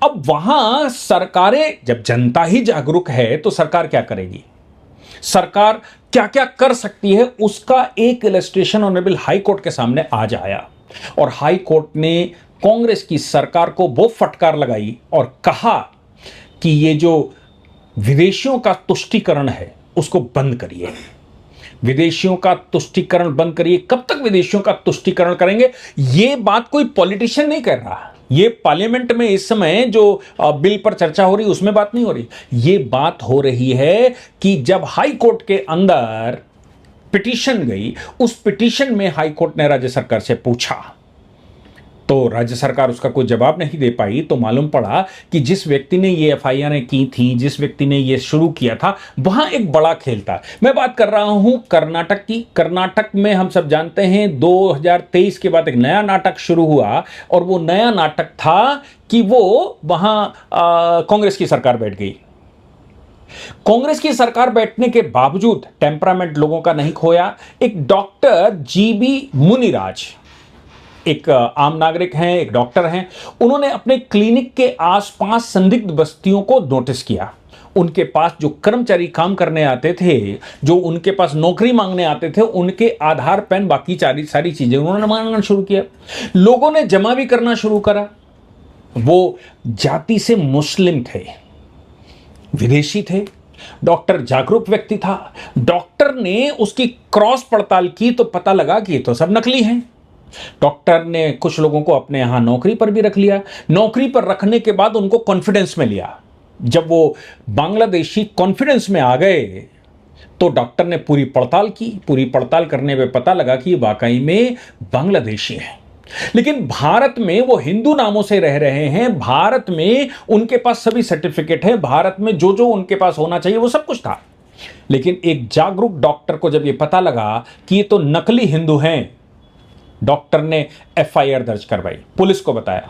अब वहां सरकारें, जब जनता ही जागरूक है तो सरकार क्या करेगी, सरकार क्या क्या कर सकती है, उसका एक इलस्ट्रेशन ऑनरेबल हाई कोर्ट के सामने आज आया। और हाई कोर्ट ने कांग्रेस की सरकार को वो फटकार लगाई और कहा कि ये जो विदेशियों का तुष्टीकरण है उसको बंद करिए, विदेशियों का तुष्टीकरण बंद करिए। कब तक विदेशियों का तुष्टीकरण करेंगे? ये बात कोई पॉलिटिशियन नहीं कर रहा, ये पार्लियामेंट में इस समय जो बिल पर चर्चा हो रही है उसमें बात नहीं हो रही, ये बात हो रही है कि जब हाई कोर्ट के अंदर पिटीशन गई, उस पिटीशन में हाई कोर्ट ने राज्य सरकार से पूछा तो राज्य सरकार उसका कोई जवाब नहीं दे पाई। तो मालूम पड़ा कि जिस व्यक्ति ने ये एफआईआर की थी, जिस व्यक्ति ने ये शुरू किया था, वहां एक बड़ा खेल था। मैं बात कर रहा हूं कर्नाटक की। कर्नाटक में हम सब जानते हैं 2023 के बाद एक नया नाटक शुरू हुआ और वो नया नाटक था कि वो वहां कांग्रेस की सरकार बैठ गई। कांग्रेस की सरकार बैठने के बावजूद टेम्परामेंट लोगों का नहीं खोया। एक डॉक्टर जीबी मुनिराज, एक आम नागरिक हैं, एक डॉक्टर हैं, उन्होंने अपने क्लिनिक के आसपास संदिग्ध बस्तियों को नोटिस किया। उनके पास जो कर्मचारी काम करने आते थे, जो उनके पास नौकरी मांगने आते थे, उनके आधार पेन बाकी सारी चीजें उन्होंने मांगना शुरू किया। लोगों ने जमा भी करना शुरू करा। वो जाति से मुस्लिम थे, विदेशी थे, डॉक्टर जागरूक व्यक्ति था। डॉक्टर ने उसकी क्रॉस पड़ताल की तो पता लगा कि ये तो सब नकली हैं। डॉक्टर ने कुछ लोगों को अपने यहां नौकरी पर भी रख लिया। नौकरी पर रखने के बाद उनको कॉन्फिडेंस में लिया। जब वो बांग्लादेशी कॉन्फिडेंस में आ गए तो डॉक्टर ने पूरी पड़ताल की। पूरी पड़ताल करने में पता लगा कि वाकई में बांग्लादेशी हैं, लेकिन भारत में वो हिंदू नामों से रह रहे हैं। भारत में उनके पास सभी सर्टिफिकेट है, भारत में जो जो उनके पास होना चाहिए वो सब कुछ था। लेकिन एक जागरूक डॉक्टर को जब ये पता लगा कि ये तो नकली हिंदू हैं, डॉक्टर ने एफआईआर दर्ज करवाई, पुलिस को बताया।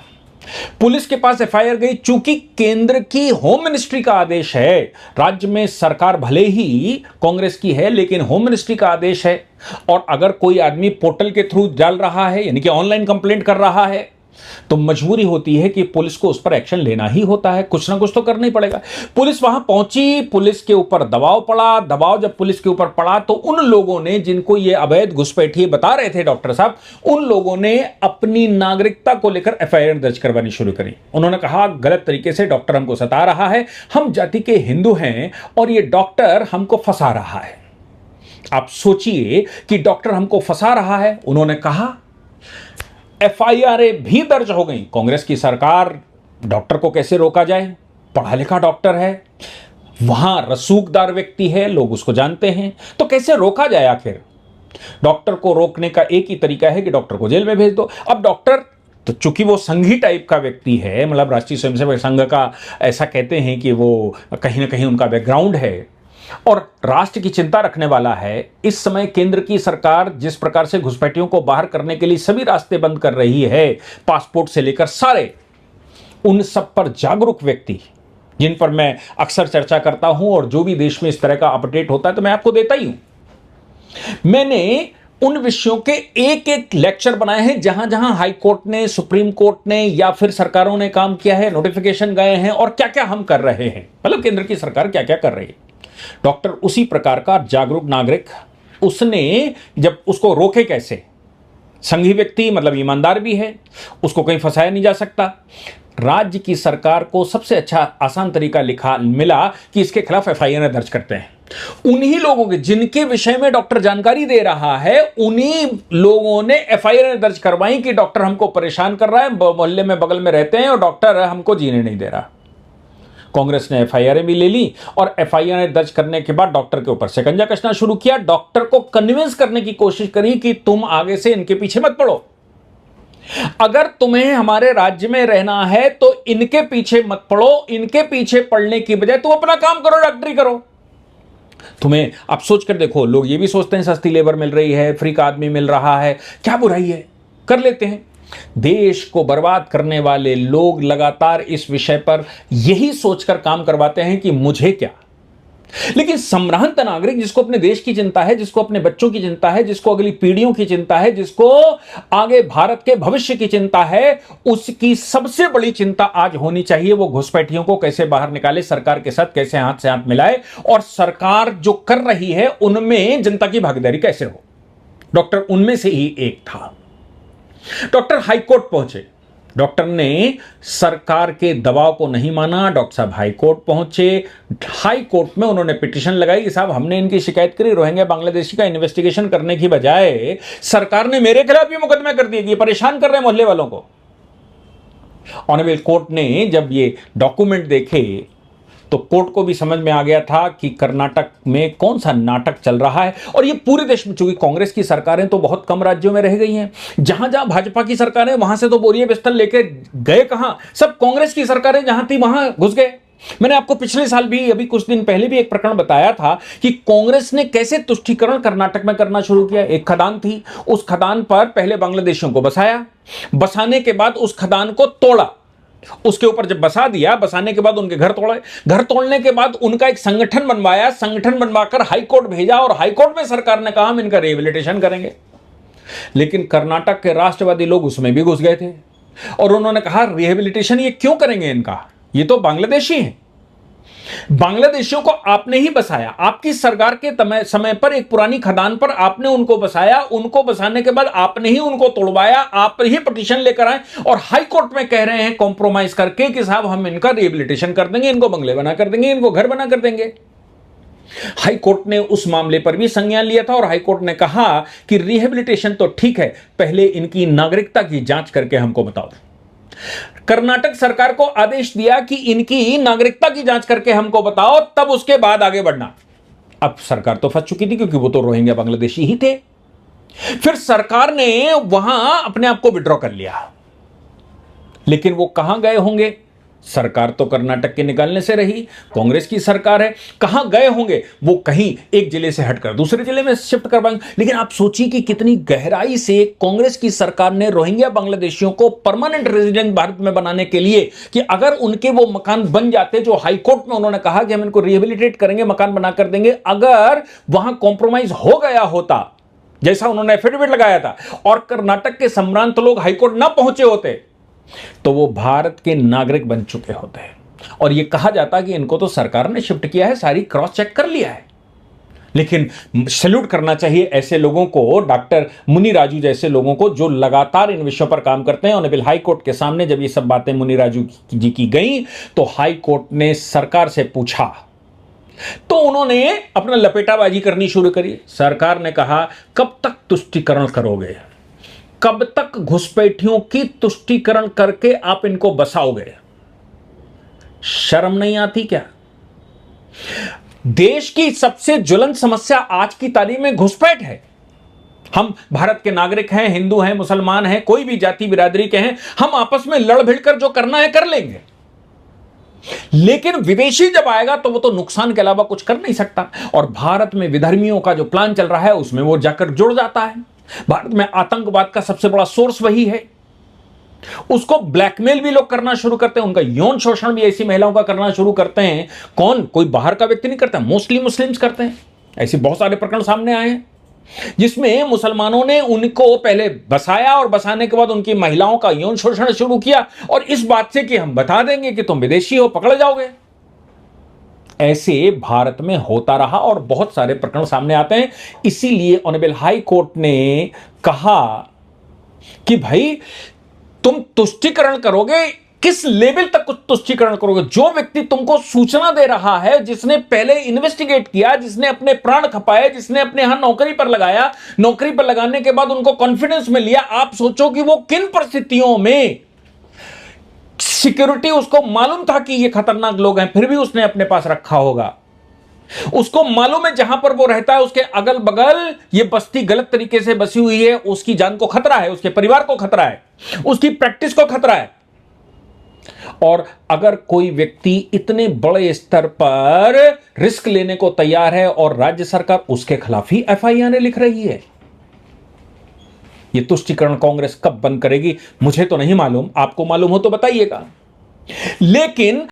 पुलिस के पास एफआईआर गई। चूंकि केंद्र की होम मिनिस्ट्री का आदेश है, राज्य में सरकार भले ही कांग्रेस की है लेकिन होम मिनिस्ट्री का आदेश है, और अगर कोई आदमी पोर्टल के थ्रू डाल रहा है यानी कि ऑनलाइन कंप्लेंट कर रहा है तो मजबूरी होती है कि पुलिस को उस पर एक्शन लेना ही होता है, कुछ ना कुछ तो करना ही पड़ेगा। पुलिस वहां पहुंची, पुलिस के ऊपर दबाव पड़ा। दबाव जब पुलिस के ऊपर पड़ा तो उन लोगों ने जिनको ये अवैध घुसपैठिए बता रहे थे डॉक्टर साहब, उन लोगों ने अपनी नागरिकता को लेकर एफआईआर दर्ज करवानी शुरू करी। उन्होंने कहा गलत तरीके से डॉक्टर हमको सता रहा है, हम जाति के हिंदू हैं और ये डॉक्टर हमको फंसा रहा है। आप सोचिए कि डॉक्टर हमको फंसा रहा है। उन्होंने कहा एफआईआर भी दर्ज हो गई। कांग्रेस की सरकार, डॉक्टर को कैसे रोका जाए, पढ़ा लिखा डॉक्टर है, वहां रसूखदार व्यक्ति है, लोग उसको जानते हैं, तो कैसे रोका जाए? आखिर डॉक्टर को रोकने का एक ही तरीका है कि डॉक्टर को जेल में भेज दो। अब डॉक्टर तो चूंकि वो संघी टाइप का व्यक्ति है, मतलब राष्ट्रीय स्वयंसेवक संघ का ऐसा कहते हैं कि वो कहीं ना कहीं उनका बैकग्राउंड है और राष्ट्र की चिंता रखने वाला है। इस समय केंद्र की सरकार जिस प्रकार से घुसपैठियों को बाहर करने के लिए सभी रास्ते बंद कर रही है, पासपोर्ट से लेकर सारे, उन सब पर जागरूक व्यक्ति जिन पर मैं अक्सर चर्चा करता हूं और जो भी देश में इस तरह का अपडेट होता है तो मैं आपको देता ही हूं। मैंने उन विषयों के एक एक लेक्चर बनाए हैं जहां जहां हाई कोर्ट ने, सुप्रीम कोर्ट ने या फिर सरकारों ने काम किया है, नोटिफिकेशन गए हैं और क्या क्या हम कर रहे हैं, मतलब केंद्र की सरकार क्या क्या कर रही है। डॉक्टर उसी प्रकार का जागरूक नागरिक, उसने जब उसको रोके कैसे, संघी व्यक्ति मतलब ईमानदार भी है, उसको कहीं फंसाया नहीं जा सकता। राज्य की सरकार को सबसे अच्छा आसान तरीका मिला कि इसके खिलाफ एफआईआर दर्ज करते हैं। उन्हीं लोगों के जिनके विषय में डॉक्टर जानकारी दे रहा है, उन्हीं लोगों ने एफआईआर दर्ज करवाई कि डॉक्टर हमको परेशान कर रहा है, मोहल्ले में बगल में रहते हैं और डॉक्टर हमको जीने नहीं दे रहा। कांग्रेस ने एफआईआर भी ले ली और एफआईआर दर्ज करने के बाद डॉक्टर के ऊपर शिकंजा कसना शुरू किया। डॉक्टर को कन्विंस करने की कोशिश करी कि तुम आगे से इनके पीछे मत पड़ो, अगर तुम्हें हमारे राज्य में रहना है तो इनके पीछे मत पड़ो, इनके पीछे पड़ने की बजाय तुम अपना काम करो, डॉक्टरी करो। तुम्हें आप सोच कर देखो, लोग ये भी सोचते हैं सस्ती लेबर मिल रही है, फ्री का आदमी मिल रहा है, क्या बुराई है, कर लेते हैं। देश को बर्बाद करने वाले लोग लगातार इस विषय पर यही सोचकर काम करवाते हैं कि मुझे क्या, लेकिन संभ्रांत नागरिक जिसको अपने देश की चिंता है, जिसको अपने बच्चों की चिंता है, जिसको अगली पीढ़ियों की चिंता है, जिसको आगे भारत के भविष्य की चिंता है, उसकी सबसे बड़ी चिंता आज होनी चाहिए वो घुसपैठियों को कैसे बाहर निकाले, सरकार के साथ कैसे हाथ से हाथ मिलाए और सरकार जो कर रही है उनमें जनता की भागीदारी कैसे हो। डॉक्टर उनमें से ही एक था। डॉक्टर हाईकोर्ट पहुंचे। डॉक्टर ने सरकार के दबाव को नहीं माना। डॉक्टर साहब हाईकोर्ट पहुंचे। हाईकोर्ट में उन्होंने पिटीशन लगाई कि साहब हमने इनकी शिकायत करी, रोहिंग्या बांग्लादेशी का इन्वेस्टिगेशन करने की बजाय सरकार ने मेरे खिलाफ भी मुकदमे कर दिए कि परेशान कर रहे हैं मोहल्ले वालों को। ऑनरेबल कोर्ट ने जब ये डॉक्यूमेंट देखे तो कोर्ट को भी समझ में आ गया था कि कर्नाटक में कौन सा नाटक चल रहा है। और ये पूरे देश में, चूंकि कांग्रेस की सरकारें तो बहुत कम राज्यों में रह गई हैं, जहां जहां भाजपा की सरकारें वहां से तो बोरिए बिस्तर लेके गए कहां, सब कांग्रेस की सरकारें जहां थी वहां घुस गए। मैंने आपको पिछले साल भी, अभी कुछ दिन पहले भी एक प्रकरण बताया था कि कांग्रेस ने कैसे तुष्टीकरण कर्नाटक में करना शुरू किया। एक खदान थी, उस खदान पर पहले बांग्लादेशियों को बसाया, बसाने के बाद उस खदान को तोड़ा, उसके ऊपर जब बसा दिया, बसाने के बाद उनके घर तोड़े, घर तोड़ने के बाद उनका एक संगठन बनवाया, संगठन बनवाकर हाईकोर्ट भेजा और हाईकोर्ट में सरकार ने कहा हम इनका रिहेबिलिटेशन करेंगे। लेकिन कर्नाटक के राष्ट्रवादी लोग उसमें भी घुस गए थे और उन्होंने कहा रिहेबिलिटेशन ये क्यों करेंगे इनका, ये तो बांग्लादेशी हैं। बांग्लादेशियों को आपने ही बसाया, आपकी सरकार के समय पर एक पुरानी खदान पर आपने उनको बसाया, उनको बसाने के बाद आपने ही उनको तोड़वाया, आप ही पिटीशन लेकर आए और हाई कोर्ट में कह रहे हैं कॉम्प्रोमाइज करके कि साहब हम इनका रिहेबिलिटेशन कर देंगे, इनको बंगले बना कर देंगे, इनको घर बना कर देंगे। हाई कोर्ट ने उस मामले पर भी संज्ञान लिया था और हाई कोर्ट ने कहा कि रिहेबिलिटेशन तो ठीक है, पहले इनकी नागरिकता की जांच करके हमको बताओ। कर्नाटक सरकार को आदेश दिया कि इनकी नागरिकता की जांच करके हमको बताओ, तब उसके बाद आगे बढ़ना। अब सरकार तो फंस चुकी थी क्योंकि वो तो रोहिंग्या बांग्लादेशी ही थे। फिर सरकार ने वहां अपने आप को विड्रॉ कर लिया, लेकिन वो कहां गए होंगे? सरकार तो कर्नाटक के निकालने से रही, कांग्रेस की सरकार है, कहां गए होंगे? वो कहीं एक जिले से हटकर दूसरे जिले में शिफ्ट करवाएंगे। लेकिन आप सोचिए कि कितनी गहराई से कांग्रेस की सरकार ने रोहिंग्या बांग्लादेशियों को परमानेंट रेजिडेंट भारत में बनाने के लिए, कि अगर उनके वो मकान बन जाते जो हाईकोर्ट में उन्होंने कहा कि हम इनको रिहेबिलिटेट करेंगे, मकान बना कर देंगे, अगर वहां कॉम्प्रोमाइज हो गया होता जैसा उन्होंने एफिडेविट लगाया था और कर्नाटक के संभ्रांत लोग हाईकोर्ट ना पहुंचे होते तो वो भारत के नागरिक बन चुके होते हैं और ये कहा जाता कि इनको तो सरकार ने शिफ्ट किया है, सारी क्रॉस चेक कर लिया है। लेकिन सैल्यूट करना चाहिए ऐसे लोगों को, डॉक्टर मुनि राजू जैसे लोगों को, जो लगातार इन विषयों पर काम करते हैं। ऑनरेबल हाई कोर्ट के सामने जब ये सब बातें मुनि राजू जी की गई तो हाई कोर्ट ने सरकार से पूछा तो उन्होंने अपना लपेटाबाजी करनी शुरू करी। सरकार ने कहा कब तक तुष्टीकरण करोगे, कब तक घुसपैठियों की तुष्टीकरण करके आप इनको बसाओगे? शर्म नहीं आती क्या? देश की सबसे ज्वलंत समस्या आज की तारीख में घुसपैठ है। हम भारत के नागरिक हैं, हिंदू हैं, मुसलमान हैं, कोई भी जाति बिरादरी के हैं, हम आपस में लड़ भिड़ कर जो करना है कर लेंगे। लेकिन विदेशी जब आएगा तो वो तो नुकसान के अलावा कुछ कर नहीं सकता। और भारत में विधर्मियों का जो प्लान चल रहा है उसमें वो जाकर जुड़ जाता है। भारत में आतंकवाद का सबसे बड़ा सोर्स वही है। उसको ब्लैकमेल भी लोग करना शुरू करते हैं, उनका यौन शोषण भी ऐसी महिलाओं का करना शुरू करते हैं। कौन? कोई बाहर का व्यक्ति नहीं करता, मोस्टली मुस्लिम्स करते हैं। ऐसे बहुत सारे प्रकरण सामने आए हैं जिसमें मुसलमानों ने उनको पहले बसाया और बसाने के बाद उनकी महिलाओं का यौन शोषण शुरू किया और इस बात से कि हम बता देंगे कि तुम विदेशी हो, पकड़ जाओगे। ऐसे भारत में होता रहा और बहुत सारे प्रकरण सामने आते हैं। इसीलिए ऑनरेबल हाई कोर्ट ने कहा कि भाई तुम तुष्टीकरण करोगे, किस लेवल तक तुष्टीकरण करोगे? जो व्यक्ति तुमको सूचना दे रहा है, जिसने पहले इन्वेस्टिगेट किया, जिसने अपने प्राण खपाए, जिसने अपने यहां नौकरी पर लगाया, नौकरी पर लगाने के बाद उनको कॉन्फिडेंस में लिया, आप सोचो कि वो किन परिस्थितियों में सिक्योरिटी, उसको मालूम था कि ये खतरनाक लोग हैं, फिर भी उसने अपने पास रखा होगा। उसको मालूम है जहां पर वो रहता है उसके अगल बगल ये बस्ती गलत तरीके से बसी हुई है, उसकी जान को खतरा है, उसके परिवार को खतरा है, उसकी प्रैक्टिस को खतरा है। और अगर कोई व्यक्ति इतने बड़े स्तर पर रिस्क लेने को तैयार है और राज्य सरकार उसके खिलाफ ही एफआईआर लिख रही है, ये तुष्टीकरण कांग्रेस कब बंद करेगी मुझे तो नहीं मालूम, आपको मालूम हो तो बताइएगा। लेकिन